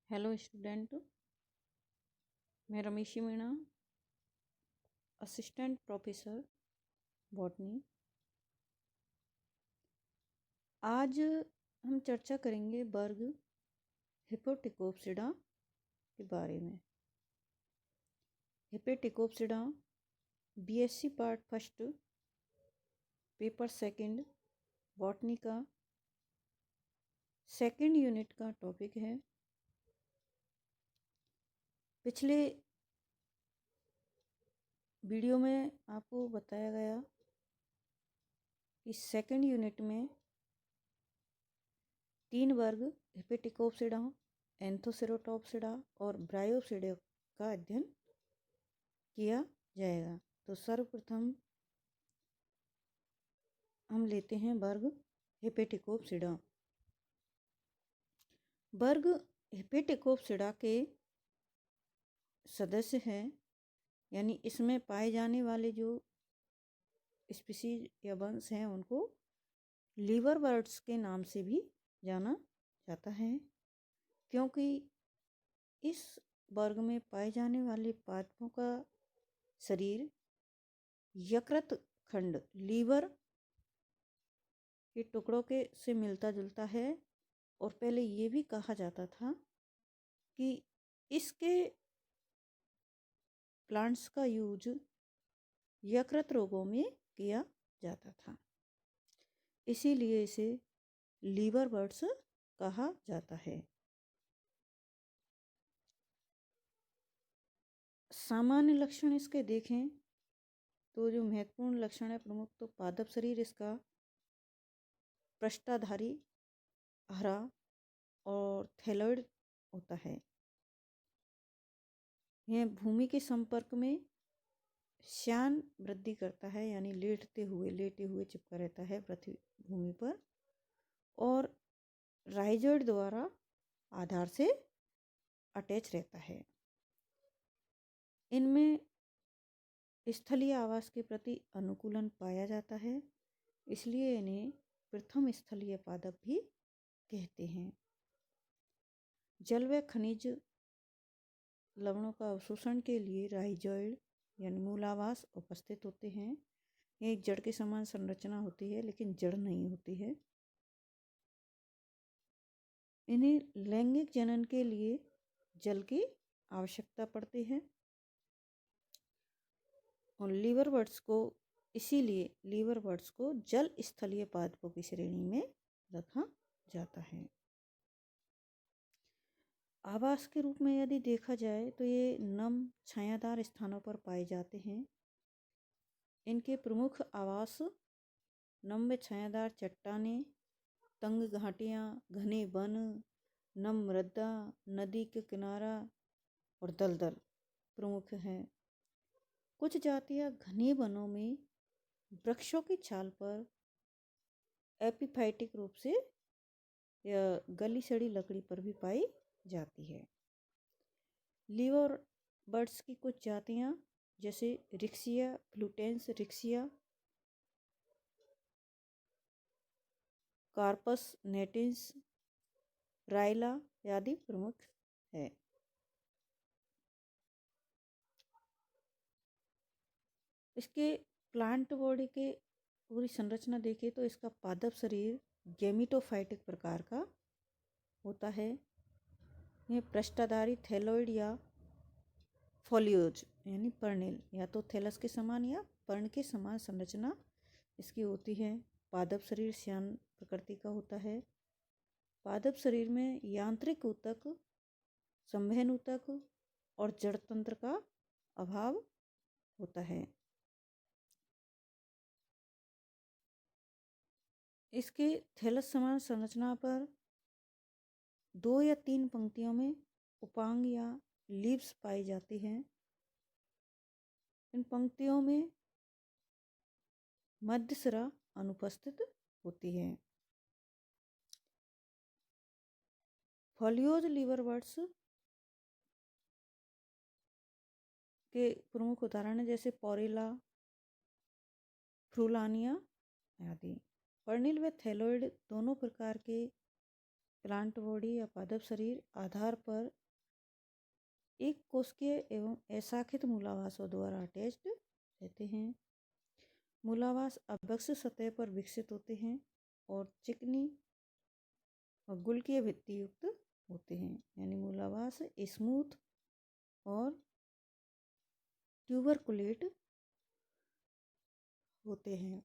Hello student, मैं Rameshi Meena, assistant professor botany. आज हम चर्चा करेंगे वर्ग हिप्पोटिकोप्सिडा के बारे में। Hepaticopsida BSc part first paper second botany का सेकंड यूनिट का टॉपिक है। पिछले वीडियो में आपको बताया गया कि सेकंड यूनिट में 3 वर्ग हिप्पोटिकोप्सिडा, एंथोसेरोटॉप्सिडा और ब्रायोप्सिडा का अध्ययन किया जाएगा। तो सर्वप्रथम हम लेते हैं वर्ग हिप्पोटिकोप्सिडा। वर्ग हिप्पोटिकोप्सिडा के सदस्य हैं, यानी इसमें पाए जाने वाले जो स्पीसीज या वंश हैं उनको लीवर बर्ड्स के नाम से भी जाना जाता है, क्योंकि इस वर्ग में पाए जाने वाले पादपों का शरीर यकृत खंड लीवर के टुकड़ों के से मिलता जुलता है। और पहले ये भी कहा जाता था कि इसके प्लांट्स का यूज यकृत रोगों में किया जाता था, इसीलिए इसे लीवर बर्ड्स कहा जाता है। सामान्य लक्षण इसके देखें तो जो महत्वपूर्ण लक्षण है प्रमुख, तो पादप शरीर इसका पृष्ठधारी हरा और थैलॉइड होता है। यह भूमि के संपर्क में श्यान वृद्धि करता है, यानी लेटे हुए चिपका रहता है पृथ्वी भूमि पर, और राइजोइड द्वारा आधार से अटैच रहता है। इनमें स्थलीय आवास के प्रति अनुकूलन पाया जाता है, इसलिए इन्हें प्रथम स्थलीय पादप भी कहते हैं। जल व खनिज लवणों का अवशोषण के लिए राइजोइड यानी मूलावास उपस्थित होते हैं। ये एक जड़ के समान संरचना होती है, लेकिन जड़ नहीं होती है। इन्हें लैंगिक जनन के लिए जल की आवश्यकता पड़ती है, और इसीलिए लीवर बर्ड्स को जल स्थलीय पादपों की श्रेणी में रखा जाता है। आवास के रूप में यदि देखा जाए तो ये नम छायादार स्थानों पर पाए जाते हैं। इनके प्रमुख आवास नम व छायादार चट्टानें, तंग घाटियाँ, घने वन, नम मृदा, नदी के किनारा और दलदल प्रमुख हैं। कुछ जातियाँ घने वनों में वृक्षों की छाल पर एपिफाइटिक रूप से या गली सड़ी लकड़ी पर भी पाई जाती है। लीवर बर्ड्स की कुछ जातियाँ जैसे रिक्सिया, फ्लूटेंस रिक्सिया, कार्पस नेटिन्स, राइला आदि प्रमुख है। इसके प्लांट बॉडी के पूरी संरचना देखें तो इसका पादप शरीर गेमिटोफाइटिक प्रकार का होता है। यह पृष्ठधारी थैलॉइड या फोलियोज यानी पर्णिल, या तो थैलस के समान या पर्ण के समान संरचना इसकी होती है। पादप शरीर श्यान प्रकृति का होता है। पादप शरीर में यांत्रिक ऊतक, संवहन ऊतक और जड़ तंत्र का अभाव होता है। इसके थैलस समान संरचना पर 2 या 3 पंक्तियों में उपांग या लीव्स पाई जाती हैं। इन पंक्तियों में मध्य सिरा अनुपस्थित होती है। फोलियोज लीवर बर्ड्स के प्रमुख उदाहरण जैसे पोरेला, फ्रूलानिया आदि। पर्णिल व थैलॉइड दोनों प्रकार के प्लांट बॉडी या पादप शरीर आधार पर एक कोशिकीय एवं अशाखित मूलावासों द्वारा अटैच्ड रहते हैं। मूलावास अभ्यक्त सतह पर विकसित होते हैं और चिकनी और गुल्कीय भित्ति युक्त होते हैं। यानी मूलावास स्मूथ और ट्यूबरकुलेट होते हैं।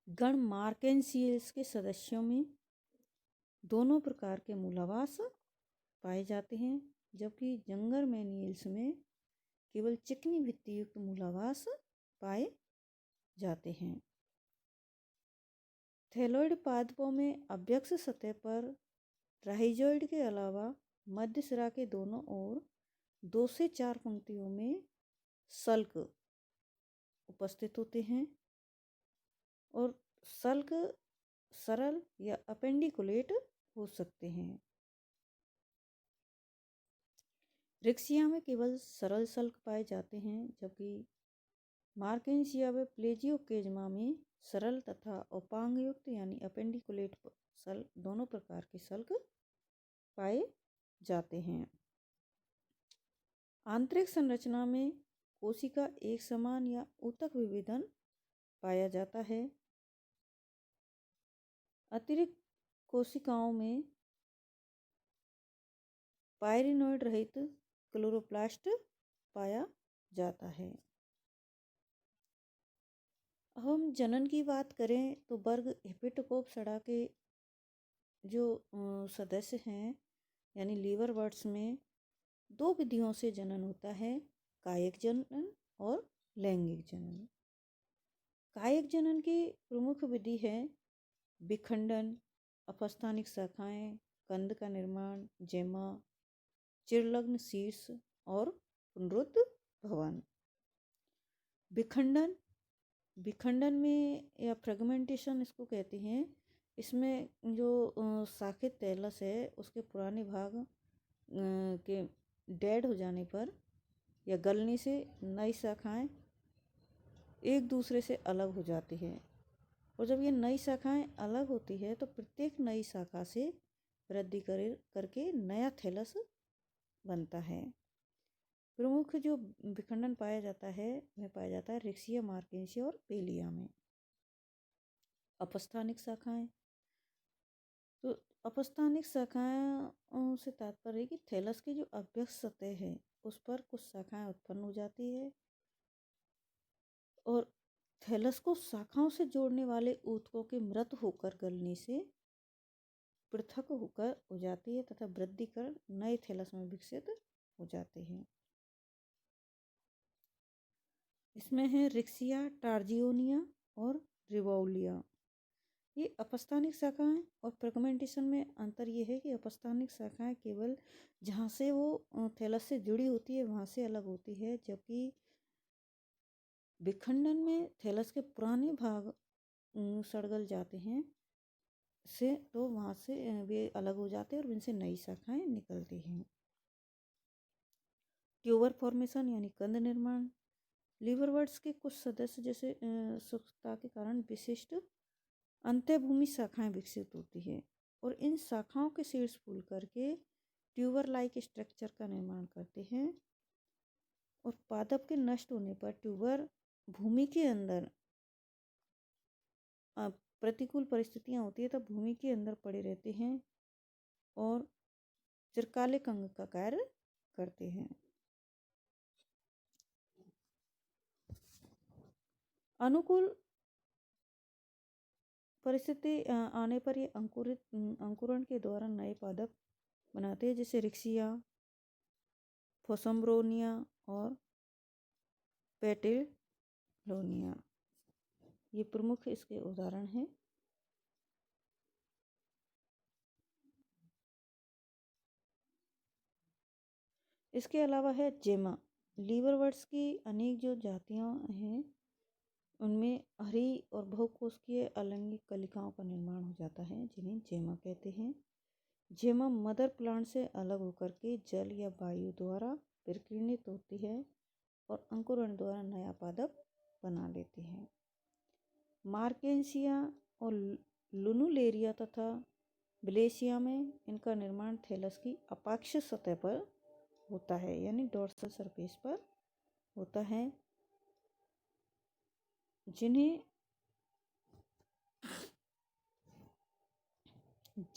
गण मार्केंसियल्स के सदस्यों में दोनों प्रकार के मूलावास पाए जाते हैं, जबकि जंगर मैनियल्स में केवल चिकनी भित्ति युक्त मूलावास पाए जाते हैं। थैलोइड पादपों में अभ्यक्त सतह पर ट्राइजॉइड के अलावा मध्य सिरा के दोनों ओर 2 से 4 पंक्तियों में सल्क उपस्थित होते हैं और सल्क सरल या अपेंडिकुलेट हो सकते हैं। रिक्सिया में केवल सरल सल्क पाए जाते हैं, जबकि मार्केंसिया व प्लेजियोकेजमा में सरल तथा उपांग युक्त यानी अपेंडिकुलेट सल्क दोनों प्रकार के सल्क पाए जाते हैं। आंतरिक संरचना में कोशिका एक समान या ऊतक विभेदन पाया जाता है। अतिरिक्त कोशिकाओं में पायरिनोइड रहित क्लोरोप्लास्ट पाया जाता है। हम जनन की बात करें तो वर्ग हेपेटोकोप्सड़ा के जो सदस्य हैं यानी लीवरवर्ट्स में 2 विधियों से जनन होता है, कायिक जनन और लैंगिक जनन। कायिक जनन की प्रमुख विधि है विखंडन, अपस्थानिक शाखाएं, कंद का निर्माण, जेमा, चिरलग्न शीर्ष और पुनरुत्थ भवन। विखंडन में या फ्रेगमेंटेशन इसको कहते हैं। इसमें जो शाखित थैलस है उसके पुराने भाग के डेड हो जाने पर या गलने से नई शाखाएं एक दूसरे से अलग हो जाती है, और जब ये नई शाखाएं अलग होती है तो प्रत्येक नई शाखा से वृद्धि करके नया थैलस बनता है। प्रमुख जो विखंडन पाया जाता है वह पाया जाता है रिक्सिया, मार्केंसिया और पेलिया में। अपस्थानिक शाखाएं, तो अपस्थानिक शाखाएं से तात्पर्य है कि थैलस की जो अभ्यस्त सतह है उस पर कुछ शाखाएं उत्पन्न हो जाती है और थैलस को शाखाओं से जोड़ने वाले ऊतकों के मृत होकर गलने से पृथक होकर हो जाती है तथा वृद्धि कर नए थैलस में विकसित हो जाते हैं। इसमें है रिक्सिया, टार्जियोनिया और रिवोलिया। ये अपस्थानिक शाखाएं और फ्रेगमेंटेशन में अंतर ये है कि अपस्थानिक शाखाएं केवल जहाँ से वो थैलस से जुड़ी होती है वहाँ से अलग होती है, जबकि विखंडन में थैलस के पुराने भाग सड़गल जाते हैं से तो वहाँ से वे अलग हो जाते हैं और उनसे नई शाखाएं निकलती हैं। ट्यूबर फॉर्मेशन यानी कंद निर्माण। लीवरवर्ट्स के कुछ सदस्य जैसे सूक्ष्मता के कारण विशिष्ट अंत्यभूमि शाखाएं विकसित होती है और इन शाखाओं के शीर्ष फूल करके ट्यूबर लाइक स्ट्रक्चर का निर्माण करते हैं और पादप के नष्ट होने पर ट्यूबर भूमि के अंदर प्रतिकूल परिस्थितियां होती है तब भूमि के अंदर पड़े रहते हैं और चिरकालिक अंग का कार्य करते हैं। अनुकूल परिस्थिति आने पर ये अंकुरण के द्वारा नए पादप बनाते हैं, जैसे रिक्सिया, फोसम्ब्रोनिया और पेटिलोनिया। ये प्रमुख इसके उदाहरण हैं। इसके अलावा है जेमा। लीवरवर्ट्स की अनेक जो जातियां हैं उनमें हरी और बहुकोशिकीय अलैंगिक कलिकाओं का निर्माण हो जाता है जिन्हें जेमा कहते हैं। जेमा मदर प्लांट से अलग होकर के जल या वायु द्वारा विकिरणित होती है और अंकुरण द्वारा नया पादप बना लेती है। मार्केंसिया और लुनुलेरिया तथा ब्लेसिया में इनका निर्माण थैलस की अपाक्ष सतह पर होता है, यानी डोर्सल सरफेस पर होता है, जिन्हें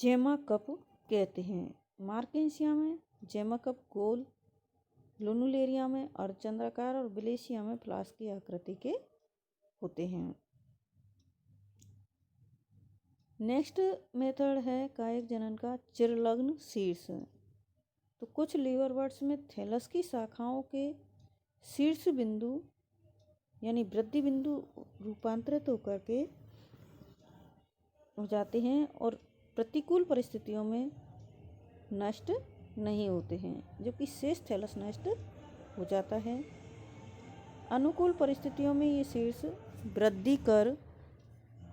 जेमा कप कहते हैं। मार्केंसिया में जेमा कप गोल, लुनुलेरिया में अर्धचंद्राकार और ब्लेसिया में फ्लास्क की आकृति के होते हैं। नेक्स्ट मेथड है कायिक जनन का चिरलग्न शीर्ष। तो कुछ लीवरवर्ट्स में थैलस की शाखाओं के शीर्ष बिंदु यानी वृद्धि बिंदु रूपांतरित होकर के हो जाते हैं और प्रतिकूल परिस्थितियों में नष्ट नहीं होते हैं, जबकि शेष थैलस नष्ट हो जाता है। अनुकूल परिस्थितियों में ये शीर्ष वृद्धि कर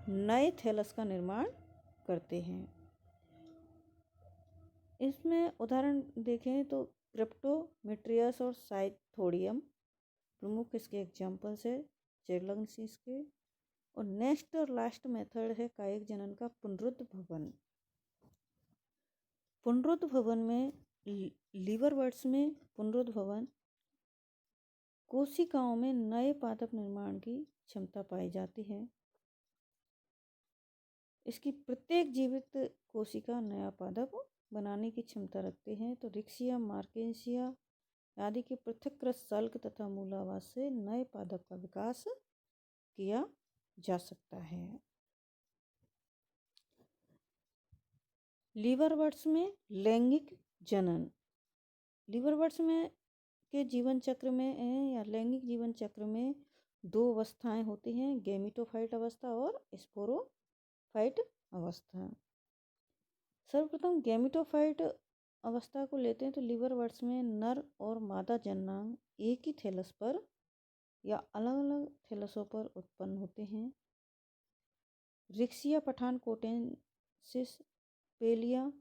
नए थैलस का निर्माण करते हैं। इसमें उदाहरण देखें तो क्रिप्टोमेट्रियस और साइथोडियम प्रमुख इसके एग्जाम्पल्स है चिरलग्न शीर्ष के। और नेक्स्ट और लास्ट मेथड है कायिक जनन का पुनरुद्ध भवन। पुनरुद्ध भवन में लीवरवर्ट्स में पुनरुद्ध भवन कोशिकाओं में नए पादप निर्माण की क्षमता पाई जाती है। इसकी प्रत्येक जीवित कोशिका नया पादप बनाने की क्षमता रखते हैं। तो रिक्सिया, मार्केंसिया आदि के पृथक्कृत सल्क तथा मूलावास से नए पादप का विकास किया जा सकता है। लीवरवर्ट्स में लैंगिक जनन। लीवरवर्ट्स में के जीवन चक्र में या लैंगिक जीवन चक्र में दो अवस्थाएं होती हैं, गैमेटोफाइट अवस्था और स्पोरोफाइट अवस्था। सर्वप्रथम गैमेटोफाइट अवस्था को लेते हैं तो लीवरवर्ट्स में नर और मादा जननांग एक ही थैलस पर या अलग अलग थैलसों पर उत्पन्न होते हैं। रिक्सिया, पठान कोटेंसिस, पेलिया,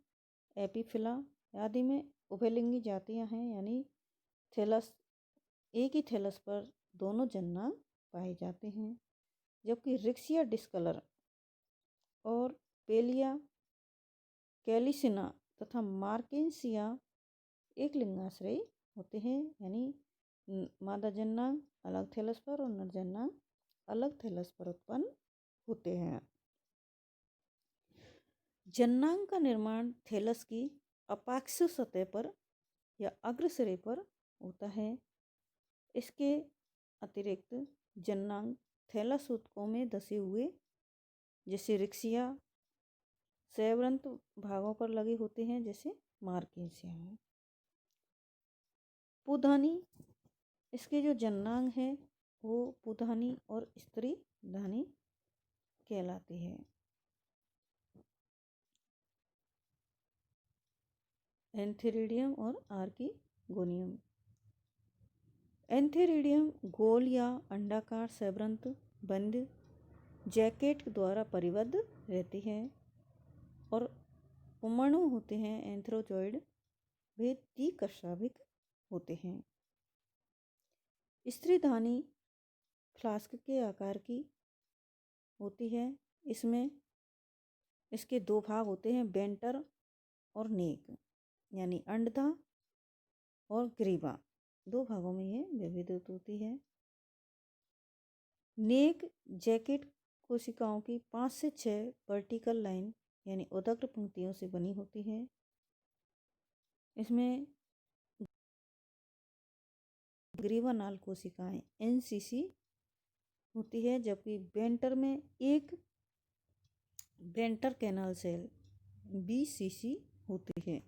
एपीफिला आदि में उभयलिंगी जातियां हैं, यानी थैलस एक ही थैलस पर दोनों जननांग पाए जाते हैं। जबकि रिक्सिया डिस्कलर और पेलिया कैलिसिना तथा मार्केंसिया एक लिंगाश्रयी होते हैं, यानी मादा जननांग अलग थैलस पर और नर जननांग अलग थैलस पर उत्पन्न होते हैं। जननांग का निर्माण थैलस की अपाक्ष सतह पर या अग्रसिरे पर होता है। इसके अतिरिक्त जननांग थैलस ऊतकों में धसे हुए जैसे रिक्सिया, सैवरंत भागों पर लगे होते हैं जैसे मार्केंसिया में। पुधानी, इसके जो जननांग है वो पुधानी और स्त्री धानी कहलाती है। एंथेरिडियम और आर्किगोनियम। एंथेरिडियम गोल या अंडाकार सैवरंत बंद जैकेट द्वारा परिबद्ध रहती है और पुमणु होते हैं एंथ्रोजॉइड, वे द्विकर्षाभिक होते हैं। स्त्री धानी फ्लास्क के आकार की होती है। इसमें इसके दो भाग होते हैं, बेंटर और नेक, यानी अंडधा और ग्रीवा, दो भागों में ये विभाजित होती है। नेक जैकेट कोशिकाओं की 5 से 6 वर्टिकल लाइन यानी उदग्र पंक्तियों से बनी होती है। इसमें ग्रीवानाल कोशिकाएं एनसीसी होती है, जबकि बेंटर में एक बेंटर कैनाल सेल बीसीसी होती है।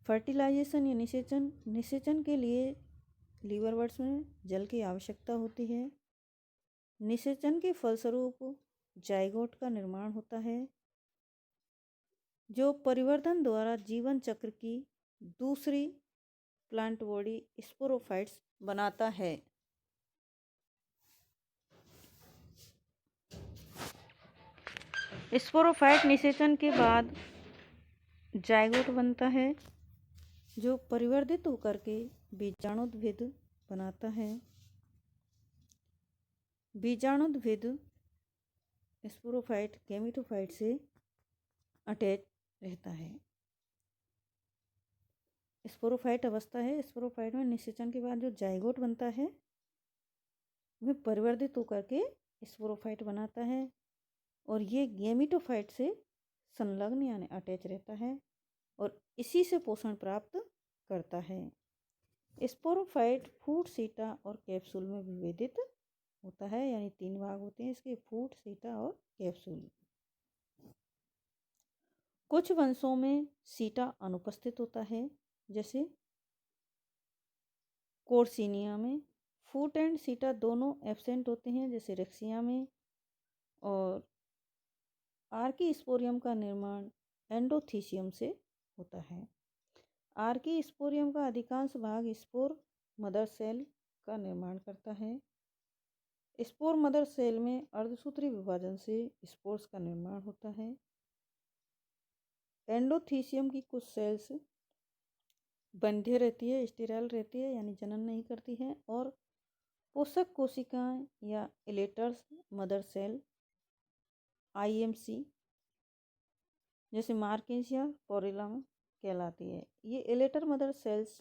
फर्टिलाइजेशन या निषेचन के लिए लीवरवर्ट्स में जल की आवश्यकता होती है। निषेचन के फलस्वरूप जाइगोट का निर्माण होता है, जो परिवर्धन द्वारा जीवन चक्र की दूसरी प्लांट बॉडी स्पोरोफाइट्स बनाता है। स्पोरोफाइट निषेचन के बाद जाइगोट बनता है, जो परिवर्धित होकर के बीजाणुद्भिद बनाता है। बीजाणुद्भिद स्पोरोफाइट गैमेटोफाइट से अटैच रहता है। स्पोरोफाइट अवस्था है। स्पोरोफाइट में निषेचन के बाद जो जाइगोट बनता है वह परिवर्तित होकर के स्पोरोफाइट बनाता है और ये गैमेटोफाइट से संलग्न यानी अटैच रहता है और इसी से पोषण प्राप्त करता है। स्पोरोफाइट फूट, सीटा और कैप्सूल में विभेदित होता है, यानी 3 भाग होते हैं इसके, फूट, सीटा और कैप्सूल। कुछ वंशों में सीटा अनुपस्थित होता है, जैसे कोर्सिनिया में। फूट एंड सीटा दोनों एब्सेंट होते हैं, जैसे रेक्सिया में। और आर्कीस्पोरियम का निर्माण एंडोथीसियम से होता है। आर्कीस्पोरियम का अधिकांश भाग स्पोर मदर सेल का निर्माण करता है। स्पोर मदर सेल में अर्धसूत्री विभाजन से स्पोर्स का निर्माण होता है। एंडोथीसियम की कुछ सेल्स बंध्य रहती है, स्टेराइल रहती है, यानी जनन नहीं करती है। और पोषक कोशिकाएं या इलेटर्स मदर सेल IMC जैसे मार्किंस या पोरेलम कहलाती है। ये इलेटर मदर सेल्स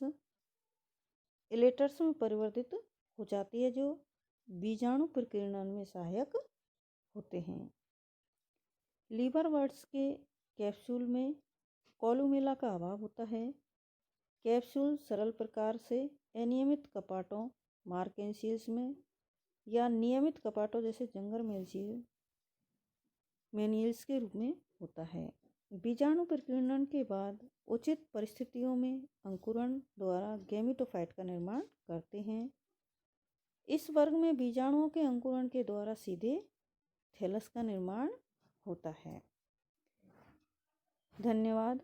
इलेटर्स में परिवर्तित हो जाती है, जो बीजाणु प्रकीर्णन में सहायक होते हैं। लीवरवर्ट्स के कैप्सूल में कोलुमेला का अभाव होता है। कैप्सूल सरल प्रकार से अनियमित कपाटों मार्केंसियल्स में या नियमित कपाटों जैसे जंगर मेनियल्स के रूप में होता है। बीजाणु प्रकीर्णन के बाद उचित परिस्थितियों में अंकुरण द्वारा गैमेटोफाइट का निर्माण करते हैं। इस वर्ग में बीजाणुओं के अंकुरण के द्वारा सीधे थैलस का निर्माण होता है। धन्यवाद।